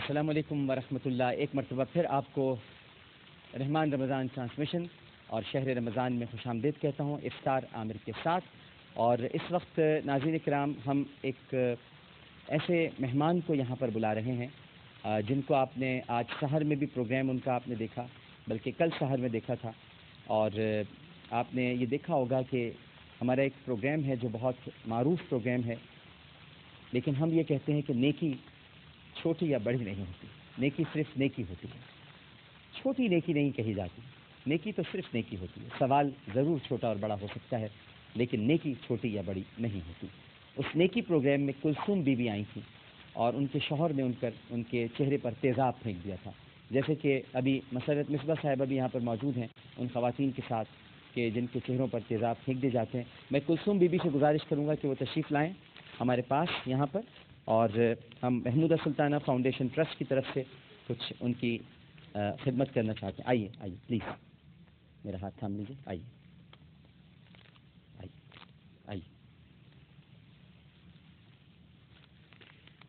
السلام علیکم ورحمۃ اللہ. ایک مرتبہ پھر آپ کو رحمان رمضان ٹرانسمیشن اور شہر رمضان میں خوش آمدید کہتا ہوں افطار عامر کے ساتھ. اور اس وقت ناظرین کرام ہم ایک ایسے مہمان کو یہاں پر بلا رہے ہیں جن کو آپ نے آج سحر میں بھی پروگرام ان کا آپ نے دیکھا، بلکہ کل سحر میں دیکھا تھا. اور آپ نے یہ دیکھا ہوگا کہ ہمارا ایک پروگرام ہے جو بہت معروف پروگرام ہے، لیکن ہم یہ کہتے ہیں کہ نیکی چھوٹی یا بڑی نہیں ہوتی، نیکی صرف نیکی ہوتی ہے. چھوٹی نیکی نہیں کہی جاتی، نیکی تو صرف نیکی ہوتی ہے. سوال ضرور چھوٹا اور بڑا ہو سکتا ہے، لیکن نیکی چھوٹی یا بڑی نہیں ہوتی. اس نیکی پروگرام میں کلثوم بی بی آئی تھیں اور ان کے شوہر نے ان کے چہرے پر تیزاب پھینک دیا تھا. جیسے کہ ابھی مسرت مصباح صاحبہ بھی یہاں پر موجود ہیں ان خواتین کے ساتھ کہ جن کے چہروں پر تیزاب پھینک دیے جاتے ہیں. میں کلثوم بی بی سے گزارش کروں گا کہ وہ تشریف لائیں ہمارے پاس یہاں پر، اور ہم محمودہ سلطانہ فاؤنڈیشن ٹرسٹ کی طرف سے کچھ ان کی خدمت کرنا چاہتے ہیں. آئیے آئیے پلیز، میرا ہاتھ تھام لیجیے. آئیے آئیے آئیے.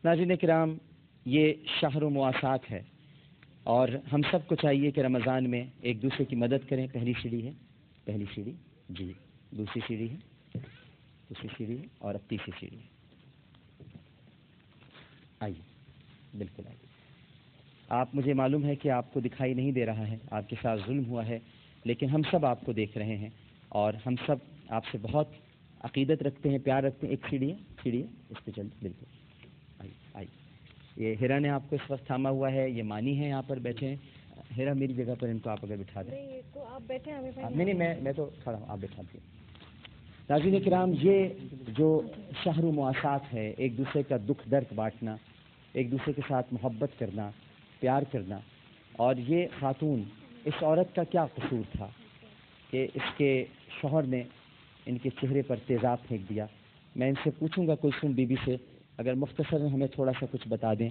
ناظرین کرام، یہ شہر و مواسات ہے اور ہم سب کو چاہیے کہ رمضان میں ایک دوسرے کی مدد کریں. پہلی سیڑھی ہے، پہلی سیڑھی جی، دوسری سیڑھی ہے، دوسری سیڑھی ہے، اور اب تیسری سیڑھی ہے. آئیے بالکل آئیے. آپ، مجھے معلوم ہے کہ آپ کو دکھائی نہیں دے رہا ہے، آپ کے ساتھ ظلم ہوا ہے، لیکن ہم سب آپ کو دیکھ رہے ہیں اور ہم سب آپ سے بہت عقیدت رکھتے ہیں، پیار رکھتے ہیں. ایک سیڑھی ہے، سیڑھی ہے، اس پہ چلیں. بالکل آئیے آئیے. یہ ہیرا نے آپ کو اس وقت تھاما ہوا ہے، یہ مانی ہے یہاں پر بیٹھے ہیں. ہیرا میری جگہ پر ان کو آپ اگر بٹھا دیں. تو آپ بیٹھے ہیں. نہیں، میں تو کھڑا ہوں، آپ بٹھا دیں. ناظرین کرام، یہ جو شہر و مواسات ہے، ایک دوسرے کا دکھ درد بانٹنا، ایک دوسرے کے ساتھ محبت کرنا، پیار کرنا. اور یہ خاتون، اس عورت کا کیا قصور تھا کہ اس کے شوہر نے ان کے چہرے پر تیزاب پھینک دیا؟ میں ان سے پوچھوں گا کلثوم بی بی سے، اگر مختصر ہمیں تھوڑا سا کچھ بتا دیں.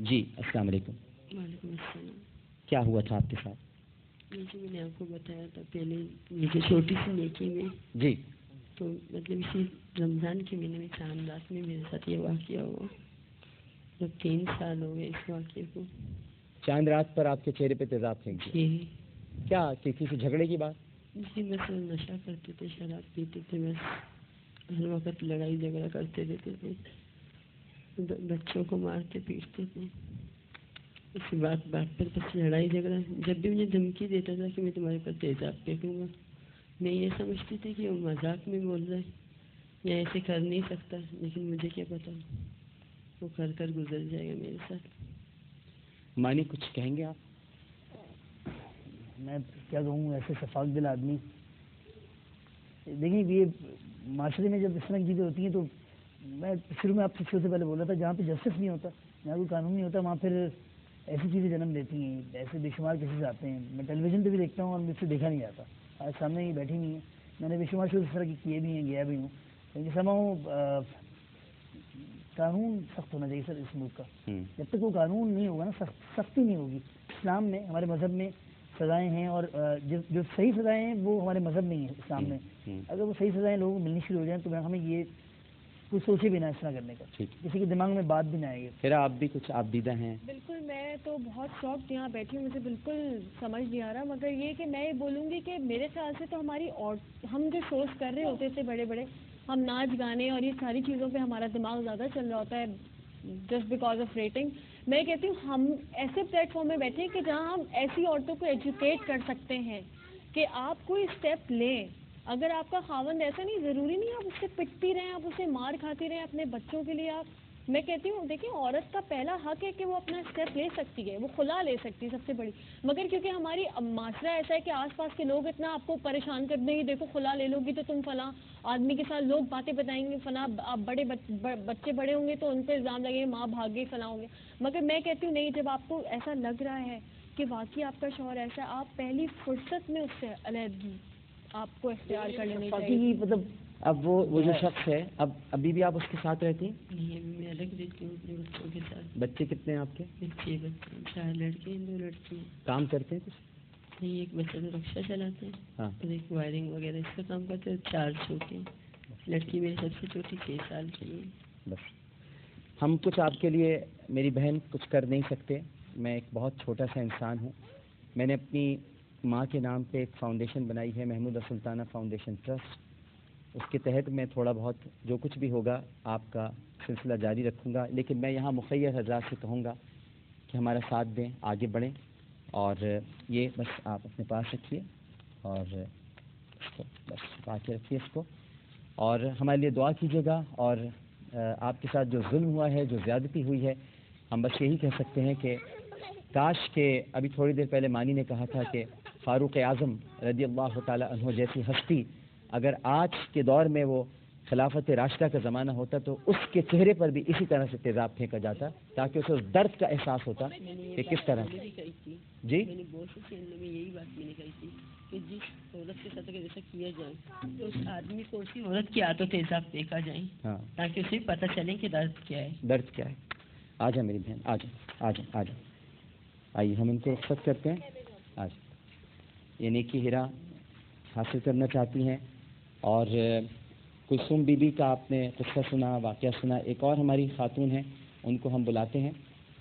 جی السلام علیکم. وعلیکم السلام. کیا ہوا تھا آپ کے ساتھ؟ جیسے میں نے آپ کو بتایا تھا پہلے، یہ چھوٹی سی نیکی میں جی، تو مطلب اسی رمضان کے مہینے میں چاند رات میں میرے ساتھ یہ واقعہ ہوا. جب 3 سال ہو گئے اس واقعے کو. چاند رات پر آپ کے چہرے پہ تیزاب پھینک دیا؟ جی. کیا کسی جھگڑے کی بات؟ جی، بس نشہ کرتے تھے، شراب پیتے تھے، بس ہر وقت لڑائی جھگڑا کرتے رہتے تھے، بچوں کو مارتے پیٹتے تھے. اسی بات پر بس لڑائی جھگڑا. جب بھی مجھے دھمکی دیتا تھا کہ میں تمہارے پر تیزاب پھینکوں گا، میں یہ سمجھتی تھی کہ وہ مذاق میں بول رہا ہے یا ایسے کر نہیں سکتا، لیکن مجھے کیا پتا وہ کر گزر جائے گا میرے ساتھ. مانی کچھ کہیں گے آپ؟ میں کیا کہوں، ایسے شفاق دل آدمی. دیکھیں، یہ معاشرے میں جب اس طرح کی چیزیں ہوتی ہیں تو میں شروع میں آپ سے پہلے بولا تھا، جہاں پہ جسٹس نہیں ہوتا، جہاں کوئی قانون نہیں ہوتا، وہاں پھر ایسی چیزیں جنم لیتی ہیں. ایسے بے شمار کیسز آتے ہیں. میں ٹیلی ویژن پہ بھی دیکھتا ہوں اور مجھ سے دیکھا نہیں جاتا. آج سامنے یہ بیٹھی نہیں ہے، میں نے بے شمار شروع اس طرح کی کیے بھی ہیں، گیا بھی ہوں. لیکن سمجھو قانون سخت ہونا چاہیے سر اس ملک کا. جب تک وہ قانون نہیں ہوگا نا، سختی نہیں ہوگی. اسلام میں، ہمارے مذہب میں سزائیں ہیں، اور جو صحیح سزائیں ہیں وہ ہمارے مذہب میں ہی ہیں، اسلام میں. اگر وہ صحیح سزائیں لوگوں کو ملنی شروع ہو جائیں تو ہمیں یہ کچھ سوچے بھی نہ اس طرح کرنے کا، کسی کے دماغ میں بات بھی نہ آئے گی. پھر آپ بھی کچھ آپ دیدہ ہیں؟ بالکل، میں تو بہت شوق یہاں بیٹھی ہوں، مجھے بالکل سمجھ نہیں آ رہا. مگر یہ کہ میں یہ بولوں گی کہ میرے خیال سے تو ہم جو شوز کر رہے ہوتے تھے بڑے بڑے، ہم ناچ گانے اور یہ ساری چیزوں پہ ہمارا دماغ زیادہ چل رہا ہوتا ہے جسٹ بیکاز آف ریٹنگ. میں کہتی ہوں ہم ایسے پلیٹ فارم میں بیٹھے ہیں کہ جہاں ہم ایسی عورتوں کو ایجوکیٹ کر سکتے ہیں کہ آپ کوئی اسٹیپ لیں. اگر آپ کا خاوند ایسا نہیں، ضروری نہیں آپ اس سے پٹتی رہیں، آپ اسے مار کھاتی رہیں اپنے بچوں کے لیے. میں کہتی ہوں دیکھیں، عورت کا پہلا حق ہے کہ وہ اپنا اسٹیپ لے سکتی ہے، وہ خلا لے سکتی ہے سب سے بڑی. مگر کیونکہ ہماری معاشرہ ایسا ہے کہ آس پاس کے لوگ اتنا آپ کو پریشان کر دیں گے، دیکھو خلا لے لو گی تو تم فلاں آدمی کے ساتھ، لوگ باتیں بتائیں گے، فلاں آپ بچے بڑے ہوں گے تو ان پہ الزام لگیں گے، ماں بھاگ گئی، فلاں ہوں گے. مگر میں کہتی ہوں نہیں، جب آپ کو ایسا لگ رہا ہے کہ واقعی آپ کا شوہر ایسا ہے، آپ پہلی فرصت میں اس سے علیحدگی آپ کو اختیار کر لینی چاہیے. مطلب اب وہ جو شخص ہے، ابھی بھی آپ اس کے ساتھ رہتی ہیں؟ نہیں، میں الگ رہتی ہوں اپنے بچوں کے ساتھ. بچے کتنے ہیں آپ کے؟ 6 بچے، 4 لڑکے ہیں، 2 لڑکی ہیں. کام کرتے ہیں کچھ؟ نہیں، ایک بچہ تو رکشا چلاتے ہیں، ہاں، اور ایک وائرنگ وغیرہ اس کا کام کرتے ہیں. 4 چھوٹے ہیں. لڑکی میری سب سے چھوٹی 6 سال کی ہے. بس ہم کچھ آپ کے لیے میری بہن کچھ کر نہیں سکتے. میں ایک بہت چھوٹا سا انسان ہوں. میں نے اپنی ماں کے نام پہ ایک فاؤنڈیشن بنائی ہے, محمودہ سلطانہ فاؤنڈیشن ٹرسٹ. اس کے تحت میں تھوڑا بہت جو کچھ بھی ہوگا آپ کا سلسلہ جاری رکھوں گا, لیکن میں یہاں مخیر حضرات سے کہوں گا کہ ہمارا ساتھ دیں, آگے بڑھیں, اور یہ بس آپ اپنے پاس رکھیے اور اس کو بس چھپا کے رکھیے اس کو, اور ہمارے لیے دعا کیجیے گا. اور آپ کے ساتھ جو ظلم ہوا ہے, جو زیادتی ہوئی ہے, ہم بس یہی کہہ سکتے ہیں کہ کاش کہ ابھی تھوڑی دیر پہلے مانی نے کہا تھا کہ فاروق اعظم رضی اللہ تعالی عنہ جیسی ہستی اگر آج کے دور میں وہ خلافت راشدہ کا زمانہ ہوتا تو اس کے چہرے پر بھی اسی طرح سے تیزاب پھینکا جاتا, تاکہ اسے اس درد کا احساس ہوتا کہ کس طرح. جی یہی بات میں نے کہی تھی کہ جس عورت کے ساتھ اگر ایسا کیا جائے تو اس آدمی کو اسی عورت کی عادت تیزاب پھینکا جائیں, ہاں, تاکہ اسے پتہ چلے کہ درد کیا ہے. درد کیا ہے. آ جائیں میری بہن, آ جائیں, آ جائیں, آ جائیں, آئیے ہم ان کو رخصت کرتے ہیں. آج یہ نیکی ہیرا حاصل کرنا چاہتی ہیں, اور کلثوم بی بی کا آپ نے قصہ سنا, واقعہ سنا. ایک اور ہماری خاتون ہیں, ان کو ہم بلاتے ہیں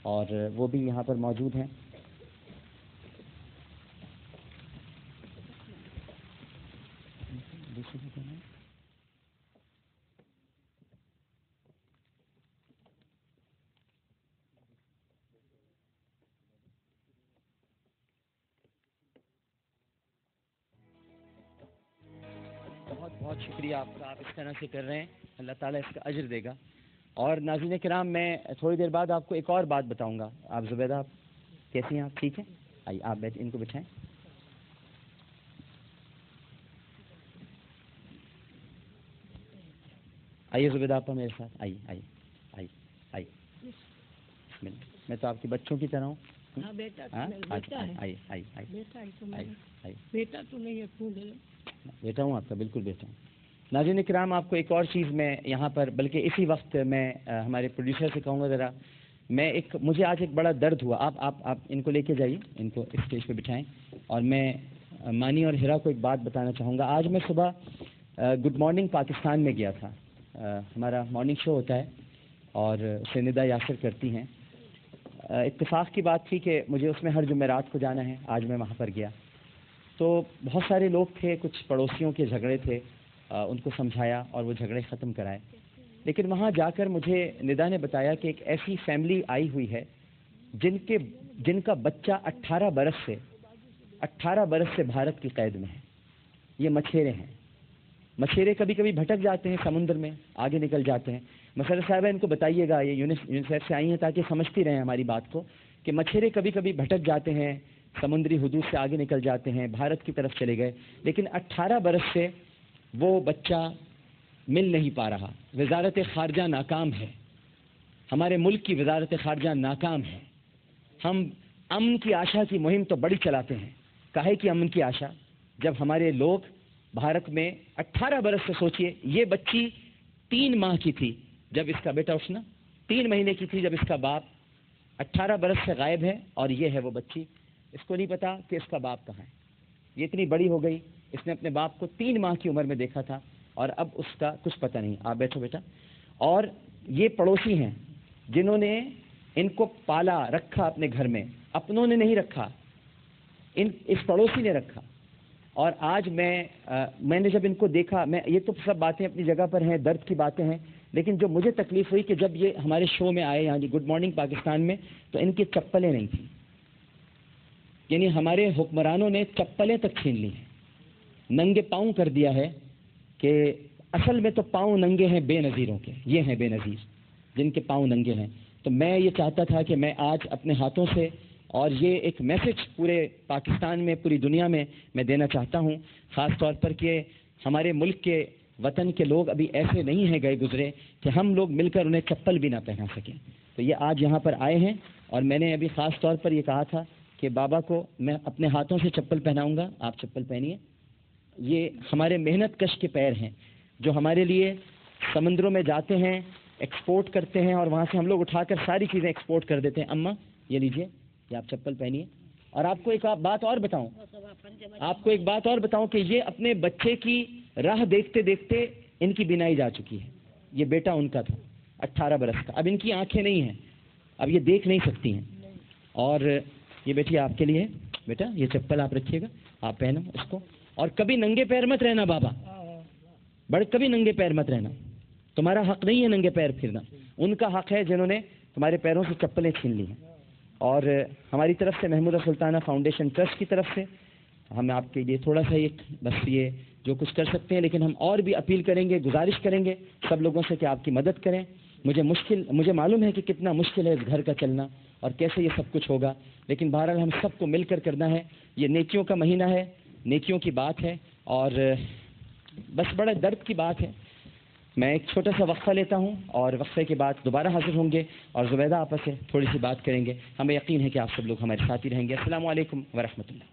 اور وہ بھی یہاں پر موجود ہیں. بہت بہت شکریہ آپ کا, آپ اس طرح سے کر رہے ہیں, اللہ تعالیٰ اس کا اجر دے گا. اور ناظرین کرام, میں تھوڑی دیر بعد آپ کو ایک اور بات بتاؤں گا. آپ زبیدہ, آپ کیسی ہیں؟ آپ ٹھیک ہیں؟ آئیے آپ بیٹھ, ان کو بٹھائیں. آئیے زبیدہ آپ میرے ساتھ, آئیے آئیے آئیے آئیے. بسم اللہ. میں تو آپ کے بچوں کی طرح ہوں. بیٹا آئیے آئیے آئیے آئیے. بیٹا تو نہیں ہے, بیٹا ہوں آپ کا, بالکل بیٹا ہوں. ناظرین کرام, آپ کو ایک اور چیز میں یہاں پر, بلکہ اسی وقت میں ہمارے پروڈیوسر سے کہوں گا ذرا, مجھے آج ایک بڑا درد ہوا. آپ ان کو لے کے جائیے, ان کو اسٹیج پہ بٹھائیں. اور میں مانی اور ہیرا کو ایک بات بتانا چاہوں گا. آج میں صبح گڈ مارننگ پاکستان میں گیا تھا. ہمارا مارننگ شو ہوتا ہے اور اسے ندا یاسر کرتی ہیں. اتفاق کی بات تھی کہ مجھے اس میں ہر جمعرات کو جانا ہے. آج میں وہاں پر گیا تو بہت سارے لوگ تھے, کچھ پڑوسیوں کے جھگڑے تھے, ان کو سمجھایا اور وہ جھگڑے ختم کرائے. لیکن وہاں جا کر مجھے ندا نے بتایا کہ ایک ایسی فیملی آئی ہوئی ہے جن کا بچہ 18 برس سے بھارت کی قید میں ہے. یہ مچھیرے ہیں. مچھیرے کبھی کبھی بھٹک جاتے ہیں سمندر میں, آگے نکل جاتے ہیں. مسرت صاحبہ ان کو بتائیے گا, یہ یونیسیف سے آئی ہیں تاکہ سمجھتی رہیں ہماری بات کو, کہ مچھیرے کبھی کبھی بھٹک جاتے ہیں, سمندری حدود سے آگے نکل جاتے ہیں, بھارت کی طرف چلے گئے, لیکن 18 برس سے وہ بچہ مل نہیں پا رہا. وزارت خارجہ ناکام ہے, ہمارے ملک کی وزارت خارجہ ناکام ہے. ہم امن کی آشا کی مہم تو بڑی چلاتے ہیں. کاہے کی امن کی آشا, جب ہمارے لوگ بھارت میں 18 برس سے, سوچئے یہ بچی 3 ماہ کی تھی جب اس کا بیٹا اٹھنا, 3 مہینے کی تھی جب اس کا باپ 18 برس سے غائب ہے, اور یہ ہے وہ بچی. اس کو نہیں پتا کہ اس کا باپ کہاں ہے. یہ اتنی بڑی ہو گئی, اس نے اپنے باپ کو 3 ماہ کی عمر میں دیکھا تھا, اور اب اس کا کچھ پتہ نہیں. آپ بیٹھو بیٹا. اور یہ پڑوسی ہیں جنہوں نے ان کو پالا رکھا اپنے گھر میں, اپنوں نے نہیں رکھا, اس پڑوسی نے رکھا. اور آج میں نے جب ان کو دیکھا, یہ تو سب باتیں اپنی جگہ پر ہیں, درد کی باتیں ہیں, لیکن جو مجھے تکلیف ہوئی کہ جب یہ ہمارے شو میں آئے, یعنی گڈ مارننگ پاکستان میں, تو ان کی چپلیں نہیں تھیں. یعنی ہمارے حکمرانوں نے چپلیں تک چھین لی ہیں, ننگے پاؤں کر دیا ہے. کہ اصل میں تو پاؤں ننگے ہیں بے نظیروں کے, یہ ہیں بے نظیر جن کے پاؤں ننگے ہیں. تو میں یہ چاہتا تھا کہ میں آج اپنے ہاتھوں سے, اور یہ ایک میسج پورے پاکستان میں, پوری دنیا میں دینا چاہتا ہوں, خاص طور پر کہ ہمارے ملک کے وطن کے لوگ ابھی ایسے نہیں ہیں گئے گزرے کہ ہم لوگ مل کر انہیں چپل بھی نہ پہنا سکیں. تو یہ آج یہاں پر آئے ہیں, اور میں نے ابھی خاص طور پر یہ کہا تھا کہ بابا کو میں اپنے ہاتھوں سے چپل پہناؤں گا, آپ چپل پہنیے. یہ ہمارے محنت کش کے پیر ہیں جو ہمارے لیے سمندروں میں جاتے ہیں, ایکسپورٹ کرتے ہیں, اور وہاں سے ہم لوگ اٹھا کر ساری چیزیں ایکسپورٹ کر دیتے ہیں. اماں یہ لیجئے, یہ آپ چپل پہنیے. اور آپ کو ایک بات اور بتاؤں, کہ یہ اپنے بچے کی راہ دیکھتے دیکھتے ان کی بینائی جا چکی ہے. یہ بیٹا ان کا تھا, 18 برس کا. اب ان کی آنکھیں نہیں ہیں, اب یہ دیکھ نہیں سکتی ہیں. اور یہ بیٹی آپ کے لیے, بیٹا یہ چپل آپ رکھیے گا, آپ پہنو اس کو. اور کبھی ننگے پیر مت رہنا بابا, کبھی ننگے پیر مت رہنا. تمہارا حق نہیں ہے ننگے پیر پھرنا, ان کا حق ہے جنہوں نے تمہارے پیروں سے چپلیں چھین لی ہیں. اور ہماری طرف سے محمودہ سلطانہ فاؤنڈیشن ٹرسٹ کی طرف سے ہم آپ کے لیے تھوڑا سا بس یہ جو کچھ کر سکتے ہیں, لیکن ہم اور بھی اپیل کریں گے, گزارش کریں گے سب لوگوں سے کہ آپ کی مدد کریں. مجھے معلوم ہے کہ کتنا مشکل ہے اس گھر کا چلنا اور کیسے یہ سب کچھ ہوگا, لیکن بہرحال ہم سب کو مل کر کرنا ہے. یہ نیکیوں کا مہینہ ہے, نیکیوں کی بات ہے, اور بس بڑا درد کی بات ہے. میں ایک چھوٹا سا وقفہ لیتا ہوں اور وقفے کے بعد دوبارہ حاضر ہوں گے اور زبیدہ آپس سے تھوڑی سی بات کریں گے. ہمیں یقین ہے کہ آپ سب لوگ ہمارے ساتھ ہی رہیں گے. السلام علیکم ورحمۃ اللہ.